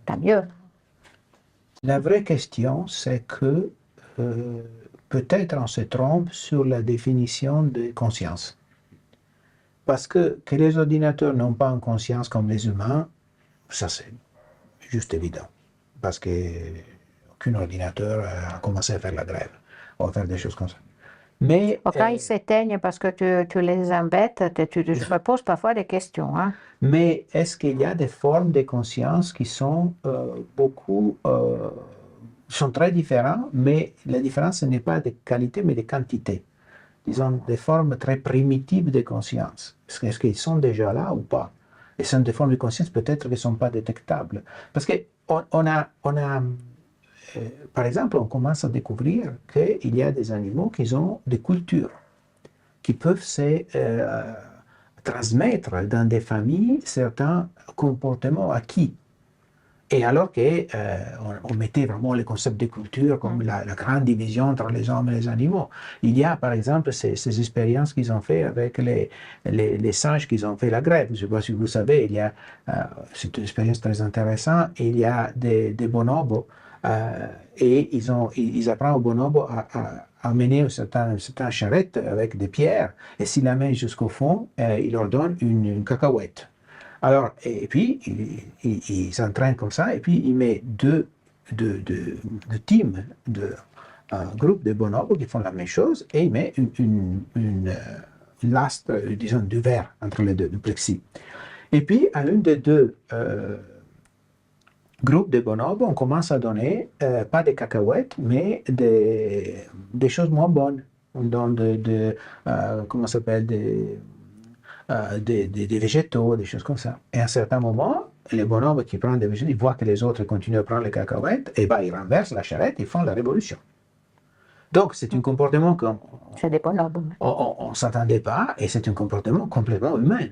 Tant mieux. la vraie question, c'est que peut-être on se trompe sur la définition de conscience. Parce que les ordinateurs n'ont pas une conscience comme les humains, ça c'est juste évident. Parce qu'aucun ordinateur a commencé à faire la grève, ou à faire des choses comme ça. Mais quand ils s'éteignent parce que tu les embêtes, tu me poses parfois des questions. Hein. Mais est-ce qu'il y a des formes de conscience qui sont sont très différentes, mais la différence ce n'est pas de qualité, mais de quantité. Disons, des formes très primitives de conscience. Est-ce qu'ils sont déjà là ou pas? Et ce sont des formes de conscience peut-être qui ne sont pas détectables. Parce qu'on a par exemple, on commence à découvrir qu'il y a des animaux qui ont des cultures, qui peuvent se transmettre dans des familles certains comportements acquis. Et alors qu'on mettait vraiment le concept de culture comme la grande division entre les hommes et les animaux. Il y a par exemple ces expériences qu'ils ont fait avec les singes qui ont fait la grève. Je ne sais pas si vous savez, c'est une expérience très intéressante. Il y a des bonobos et ils apprennent aux bonobos à mener une certaine charrette avec des pierres. Et s'ils la mènent jusqu'au fond, ils leur donnent une cacahuète. Alors, et puis, il s'entraîne comme ça, et puis il met deux teams, un groupe de bonobos qui font la même chose, et il met une lastre, disons, du verre entre les deux, du plexi. Et puis, à une des deux groupes de bonobos, on commence à donner, pas des cacahuètes, mais des choses moins bonnes. On donne comment ça s'appelle, des végétaux, des choses comme ça. Et à un certain moment, les bonhommes qui prennent des végétaux, ils voient que les autres continuent à prendre les cacahuètes, et ben ils renversent la charrette, ils font la révolution. Donc c'est un comportement qu'on C'est des bonhommes. on s'attendait pas, et c'est un comportement complètement humain.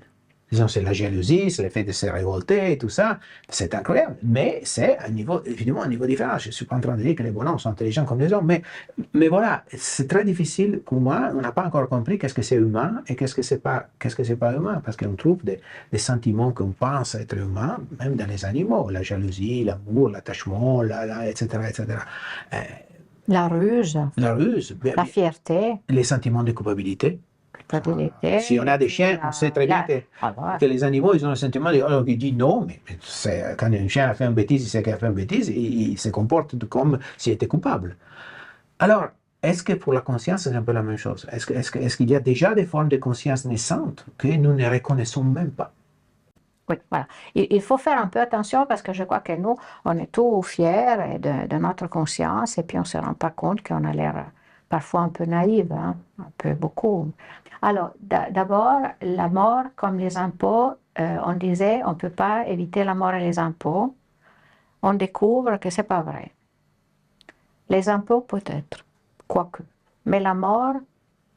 Disons, c'est la jalousie, c'est le fait de se révolter et tout ça, c'est incroyable. Mais c'est évidemment un niveau différent. Je ne suis pas en train de dire que les bonhommes sont intelligents comme les hommes, mais voilà, c'est très difficile pour moi. On n'a pas encore compris qu'est-ce que c'est humain et qu'est-ce que c'est pas humain, parce qu'on trouve des sentiments qu'on pense être humains, même dans les animaux, la jalousie, l'amour, l'attachement, etc., etc. La ruse, la fierté, les sentiments de culpabilité. culpabilité. Si on a des chiens, on sait très bien que les animaux, ils ont le sentiment alors qu'ils disent non, mais quand un chien a fait une bêtise, il sait qu'il a fait une bêtise, il se comporte comme s'il était coupable. Alors, est-ce que pour la conscience, c'est un peu la même chose? Est-ce qu'il y a déjà des formes de conscience naissantes que nous ne reconnaissons même pas? Oui, voilà. Il faut faire un peu attention parce que je crois que nous, on est tout fiers de notre conscience et puis on ne se rend pas compte qu'on a l'air parfois un peu naïve, hein, un peu beaucoup. Alors, d'abord, la mort, comme les impôts, on disait on ne peut pas éviter la mort et les impôts. On découvre que ce n'est pas vrai. Les impôts peut-être, quoique. Mais la mort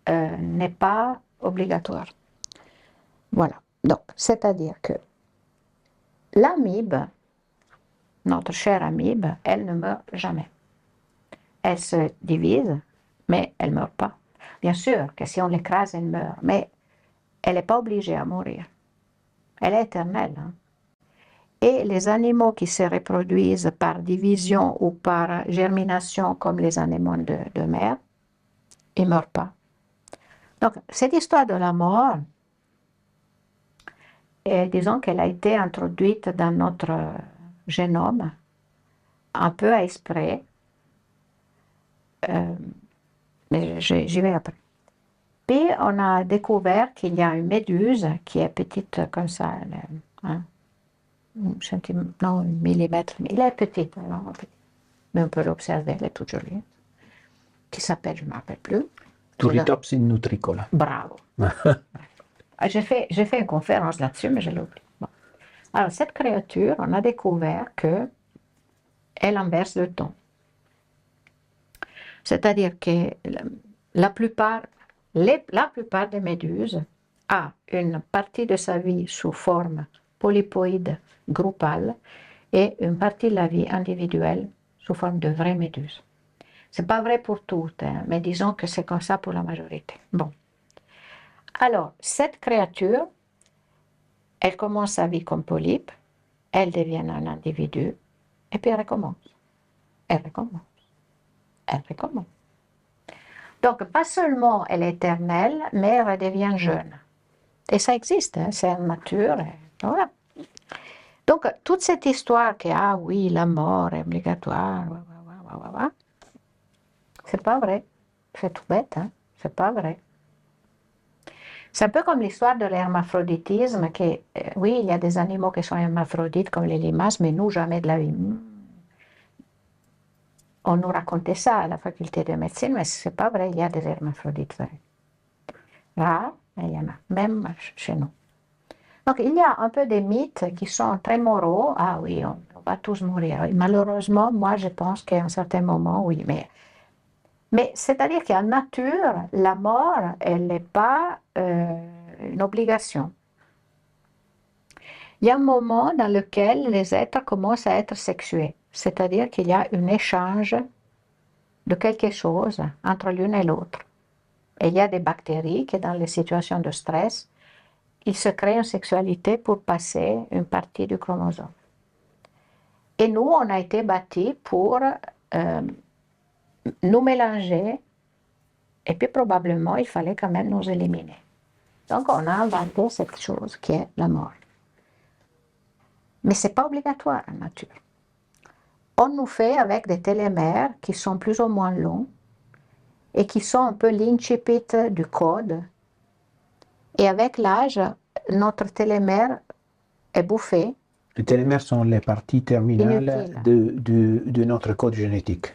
n'est pas obligatoire. Voilà. Donc, c'est-à-dire que l'amibe, notre chère amibe, elle ne meurt jamais. Elle se divise, mais elle ne meurt pas. Bien sûr que si on l'écrase, elle meurt, mais elle n'est pas obligée à mourir. Elle est éternelle. Hein. Et les animaux qui se reproduisent par division ou par germination, comme les animaux de mer, ils ne meurent pas. Donc, cette histoire de la mort, disons qu'elle a été introduite dans notre génome, un peu à esprit, mais j'y vais après. Puis on a découvert qu'il y a une méduse qui est petite comme ça, hein, un millimètre, elle est petite, alors, mais on peut l'observer, elle est toute jolie, qui s'appelle, je ne me rappelle plus, Turritops in nutricola. Bravo. J'ai fait une conférence là-dessus, mais je l'ai oublié. Bon. Alors, cette créature, on a découvert qu'elle inverse le temps. C'est-à-dire que la plupart des méduses a une partie de sa vie sous forme polypoïde groupale et une partie de la vie individuelle sous forme de vraies méduses. C'est pas vrai pour toutes, hein, mais disons que c'est comme ça pour la majorité. Bon. Alors, cette créature, elle commence sa vie comme polype, elle devient un individu, et puis elle recommence. Elle recommence. Elle recommence. Donc, pas seulement elle est éternelle, mais elle redevient jeune. Et ça existe, hein, c'est une nature. Voilà. Donc, toute cette histoire que, ah oui, la mort est obligatoire, c'est pas vrai. C'est tout bête, hein, c'est pas vrai. C'est un peu comme l'histoire de l'hermaphroditisme, que oui, il y a des animaux qui sont hermaphrodites comme les limaces, mais nous, jamais de la vie. On nous racontait ça à la faculté de médecine, mais c'est pas vrai, il y a des hermaphrodites vrais. Rares, mais il y en a, même chez nous. Donc il y a un peu des mythes qui sont très moraux. Ah oui, on va tous mourir. Et malheureusement, moi je pense qu'à un certain moment, oui, mais c'est-à-dire qu'en nature, la mort, elle n'est pas une obligation. Il y a un moment dans lequel les êtres commencent à être sexués, c'est-à-dire qu'il y a un échange de quelque chose entre l'une et l'autre. Et il y a des bactéries qui, dans les situations de stress, ils se créent une sexualité pour passer une partie du chromosome. Et nous, on a été bâtis pour nous mélanger, et puis probablement, il fallait quand même nous éliminer. Donc, on a inventé cette chose qui est la mort. Mais ce n'est pas obligatoire en nature. On nous fait avec des télémères qui sont plus ou moins longs et qui sont un peu l'incipit du code. Et avec l'âge, notre télomère est bouffé. Les télomères sont les parties terminales de notre code génétique.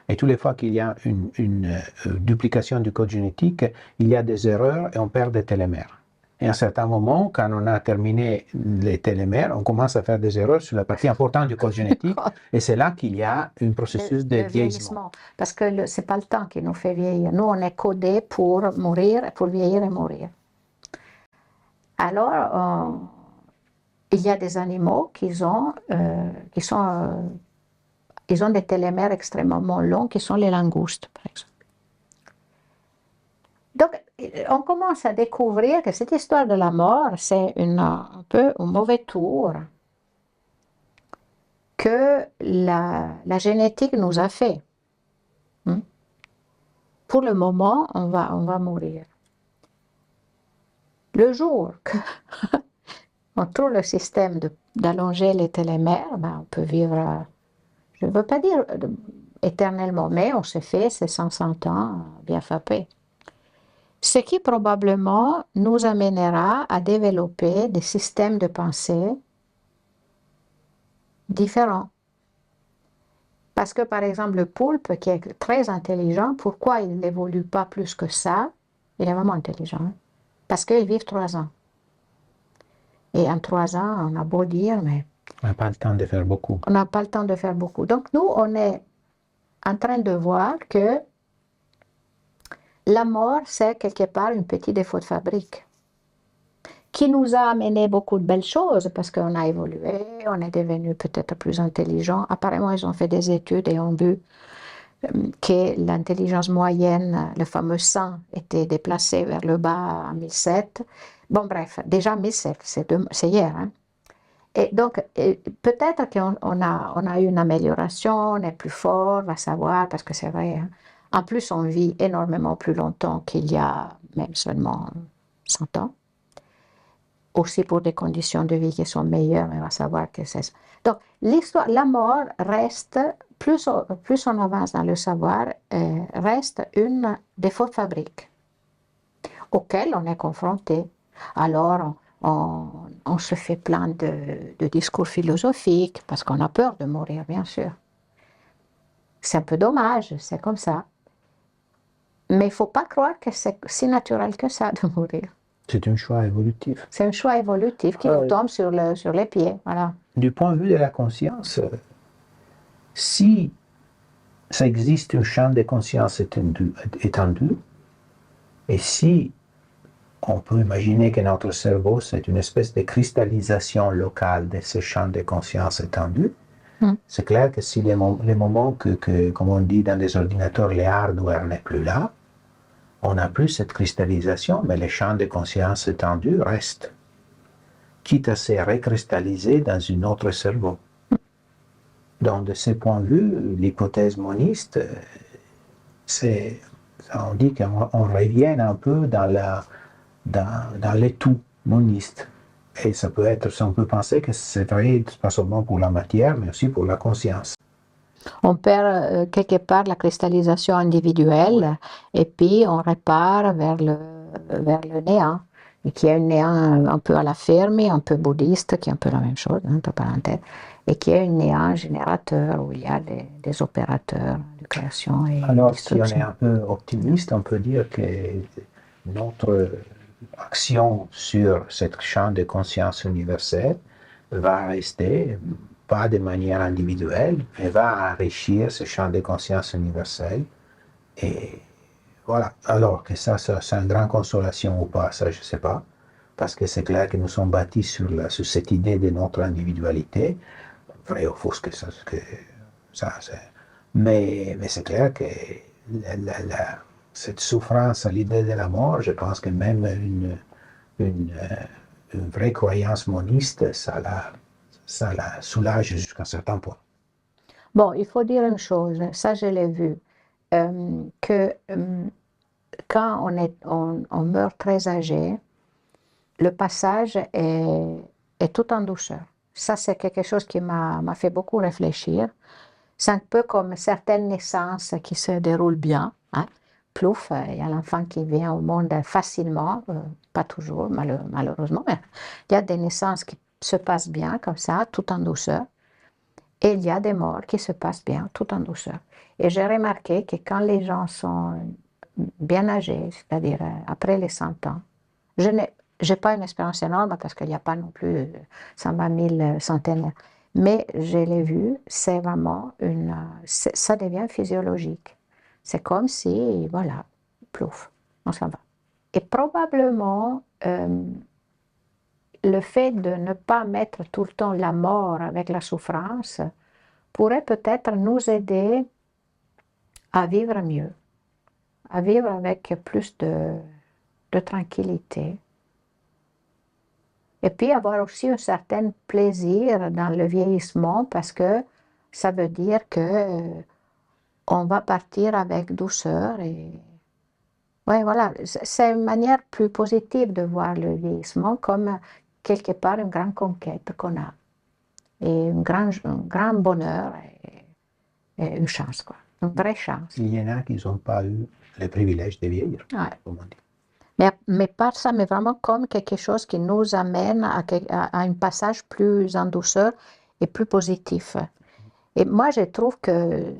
Et toutes les fois qu'il y a une duplication du code génétique, il y a des erreurs et on perd des télomères. Et à un certain moment, quand on a terminé les télomères, on commence à faire des erreurs sur la partie importante du code génétique. Et c'est là qu'il y a un processus de vieillissement. Parce que ce n'est pas le temps qui nous fait vieillir. Nous, on est codés pour mourir, pour vieillir et mourir. Alors, il y a des animaux ils ont des télomères extrêmement longs, qui sont les langoustes, par exemple. Donc, on commence à découvrir que cette histoire de la mort, c'est un peu un mauvais tour que la génétique nous a fait. Pour le moment, on va mourir. Le jour qu'on trouve le système d'allonger les télomères, on peut vivre, je ne veux pas dire éternellement, mais on se fait ces 100 ans bien frappés. Ce qui probablement nous amènera à développer des systèmes de pensée différents. Parce que, par exemple, le poulpe, qui est très intelligent, pourquoi il n'évolue pas plus que ça? Il est vraiment intelligent. Hein? Parce qu'ils vivent 3 ans. Et en 3 ans, on a beau dire, mais... On n'a pas le temps de faire beaucoup. On n'a pas le temps de faire beaucoup. Donc, nous, on est en train de voir que la mort, c'est quelque part un petit défaut de fabrique qui nous a amené beaucoup de belles choses parce qu'on a évolué, on est devenu peut-être plus intelligent. Apparemment, ils ont fait des études et ont vu que l'intelligence moyenne, le fameux 100, était déplacé vers le bas en 1007. Bon, bref, déjà 1007, c'est hier. Hein? Et donc, peut-être qu'on a eu une amélioration, on est plus fort, on va savoir, parce que c'est vrai. Hein? En plus, on vit énormément plus longtemps qu'il y a même seulement 100 ans. Aussi pour des conditions de vie qui sont meilleures, mais on va savoir que c'est ça. Donc, la mort reste, plus on avance dans le savoir, reste un défaut de fabrique auquel on est confronté. Alors, on se fait plein de discours philosophiques parce qu'on a peur de mourir, bien sûr. C'est un peu dommage, c'est comme ça. Mais il ne faut pas croire que c'est si naturel que ça de mourir. C'est un choix évolutif. C'est un choix évolutif qui nous tombe sur les pieds. Voilà. Du point de vue de la conscience, si ça existe un champ de conscience étendu, et si on peut imaginer que notre cerveau, c'est une espèce de cristallisation locale de ce champ de conscience étendu, c'est clair que si les moments que, comme on dit dans les ordinateurs, les hardware n'est plus là, on n'a plus cette cristallisation, mais le champ de conscience étendu reste, quitte à se recristalliser dans un autre cerveau. Donc, de ce point de vue, l'hypothèse moniste, on dit qu'on revient un peu dans le tout moniste. Et ça peut être, on peut penser que c'est vrai, pas seulement pour la matière, mais aussi pour la conscience. On perd quelque part la cristallisation individuelle et puis on repart vers le néant. Et qui est un néant un peu à la Fermi, un peu bouddhiste, qui est un peu la même chose, entre parenthèses, et qui est un néant générateur où il y a des opérateurs de création et alors, destruction. Si on est un peu optimiste, on peut dire que notre action sur ce champ de conscience universelle va rester, pas de manière individuelle, mais va enrichir ce champ de conscience universelle. Et voilà. Alors que ça c'est une grande consolation ou pas, ça je ne sais pas. Parce que c'est clair que nous sommes bâtis sur cette idée de notre individualité. Vrai ou faux que ça c'est. Mais c'est clair que cette souffrance à l'idée de la mort, je pense que même une vraie croyance moniste, ça la soulage jusqu'à un certain point. Bon, il faut dire une chose, ça je l'ai vu, que quand on meurt très âgé, le passage est tout en douceur. Ça, c'est quelque chose qui m'a fait beaucoup réfléchir. C'est un peu comme certaines naissances qui se déroulent bien. Hein. Plouf, il y a l'enfant qui vient au monde facilement, pas toujours malheureusement, mais il y a des naissances qui se passent bien comme ça, tout en douceur. Et il y a des morts qui se passent bien, tout en douceur. Et j'ai remarqué que quand les gens sont bien âgés, c'est-à-dire après les 100 ans, je n'ai pas une expérience énorme parce qu'il n'y a pas non plus 120 000 centenaires, mais je l'ai vu, c'est vraiment ça devient physiologique. C'est comme si, voilà, plouf, on s'en va. Et probablement, le fait de ne pas mettre tout le temps la mort avec la souffrance pourrait peut-être nous aider à vivre mieux, à vivre avec plus de tranquillité. Et puis avoir aussi un certain plaisir dans le vieillissement parce que ça veut dire que on va partir avec douceur et ouais, voilà, c'est une manière plus positive de voir le vieillissement comme quelque part une grande conquête qu'on a et un grand bonheur et une chance, quoi, une vraie chance. Il y en a qui n'ont pas eu le privilège de vieillir, Ouais. comme on dit. Mais pas ça, mais vraiment comme quelque chose qui nous amène à un passage plus en douceur et plus positif. Et moi, je trouve que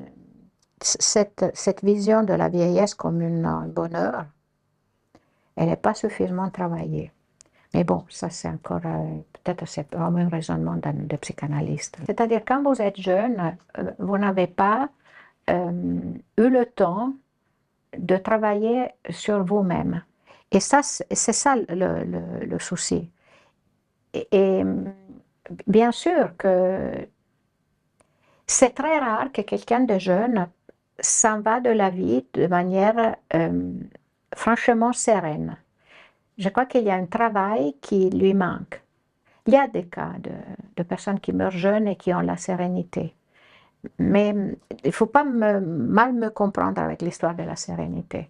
cette vision de la vieillesse comme un bonheur, elle n'est pas suffisamment travaillée. Mais bon, ça c'est encore, peut-être c'est vraiment un raisonnement de psychanalyste. C'est-à-dire, quand vous êtes jeune, vous n'avez pas eu le temps de travailler sur vous-même. Et ça, c'est ça le souci. Et bien sûr que c'est très rare que quelqu'un de jeune s'en va de la vie de manière franchement sereine. Je crois qu'il y a un travail qui lui manque. Il y a des cas de personnes qui meurent jeunes et qui ont la sérénité. Mais il ne faut pas mal me comprendre avec l'histoire de la sérénité.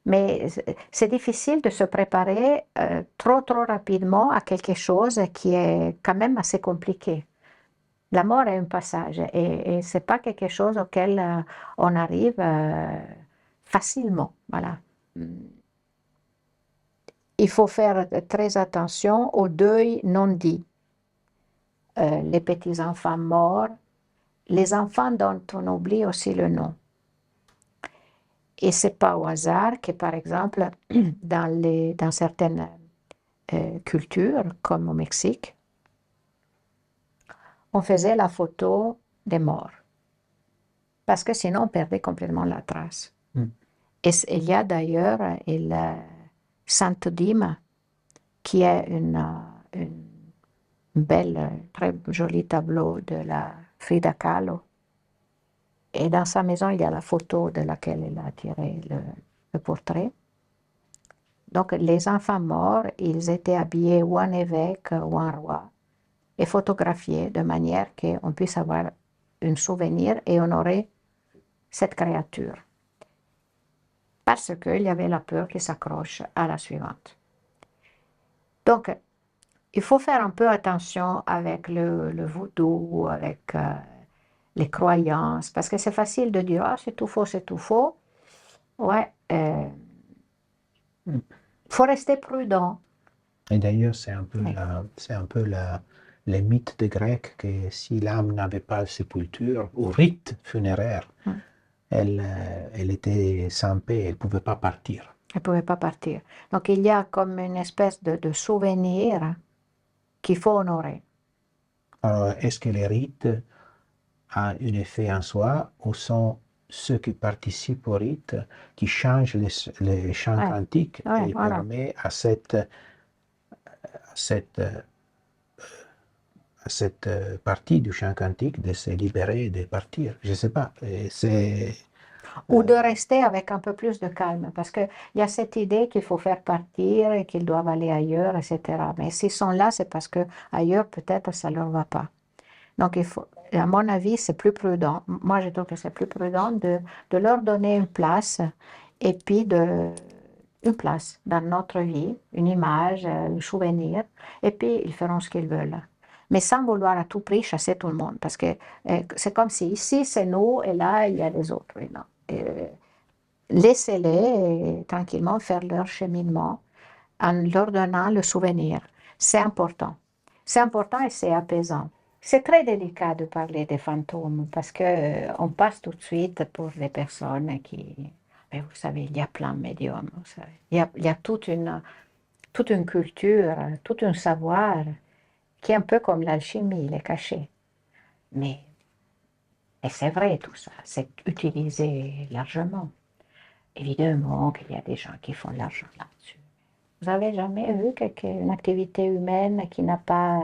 Mais c'est difficile de se préparer trop rapidement à quelque chose qui est quand même assez compliqué. La mort est un passage et ce n'est pas quelque chose auquel on arrive facilement. Voilà. Il faut faire très attention au deuil non dit. Les petits-enfants morts, les enfants dont on oublie aussi le nom. Et c'est pas au hasard que, par exemple, dans certaines cultures, comme au Mexique, on faisait la photo des morts. Parce que sinon, on perdait complètement la trace. Et il y a d'ailleurs il Santo Dima, qui est une belle, très joli tableau de la Frida Kahlo. Et dans sa maison, il y a la photo de laquelle elle a tiré le portrait. Donc, les enfants morts, ils étaient habillés ou en évêque ou en roi et photographiés de manière qu'on puisse avoir un souvenir et honorer cette créature. Parce qu'il y avait la peur qui s'accroche à la suivante. Donc, il faut faire un peu attention avec le vaudou, avec les croyances, parce que c'est facile de dire « Ah, c'est tout faux, c'est tout faux ». Ouais, faut rester prudent. Et d'ailleurs, c'est un peu, Oui. les mythes des Grecs que si l'âme n'avait pas de sépulture ou rite funéraire, elle était sans paix, elle ne pouvait pas partir. Elle ne pouvait pas partir. Donc il y a comme une espèce de souvenir qu'il faut honorer. Alors, est-ce que les rites ont un effet en soi ou sont ceux qui participent au rite qui changent les chants Ouais. cantiques Ouais, et voilà. permet à cette partie du chant cantique de se libérer et de partir. Je ne sais pas. Ou de rester avec un peu plus de calme, parce qu'il y a cette idée qu'il faut faire partir et qu'ils doivent aller ailleurs, etc. Mais s'ils sont là, c'est parce que ailleurs, peut-être, ça ne leur va pas. Donc, il faut, à mon avis, c'est plus prudent. Moi, je trouve que c'est plus prudent de leur donner une place et puis une place dans notre vie, une image, un souvenir, et puis ils feront ce qu'ils veulent. Mais sans vouloir à tout prix chasser tout le monde, parce que c'est comme si ici c'est nous et là il y a les autres. Et non. Laissez-les tranquillement faire leur cheminement en leur donnant le souvenir. C'est important. C'est important et c'est apaisant. C'est très délicat de parler des fantômes parce qu'on passe tout de suite pour des personnes qui... Mais vous savez, il y a plein de médiums. Vous savez. Il y a toute une culture, tout un savoir qui est un peu comme l'alchimie, il est caché. Mais, et c'est vrai tout ça, c'est utilisé largement. Évidemment qu'il y a des gens qui font de l'argent là-dessus. Vous avez jamais vu une activité humaine qui n'a pas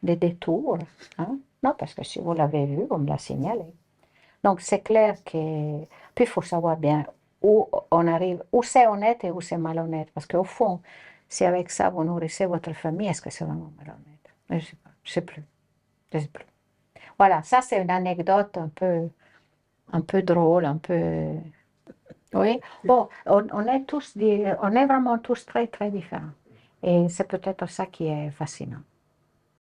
de détour, hein? Non, parce que si vous l'avez vu, vous me la signalez. Donc c'est clair que... Puis il faut savoir bien où on arrive, où c'est honnête et où c'est malhonnête. Parce qu'au fond, si avec ça vous nourrissez votre famille, est-ce que c'est vraiment malhonnête? Je ne sais pas, je ne sais plus. Je sais plus. Voilà, ça c'est une anecdote un peu drôle, un peu... Oui, bon, on est tous, on est vraiment tous très, très différents. Et c'est peut-être ça qui est fascinant.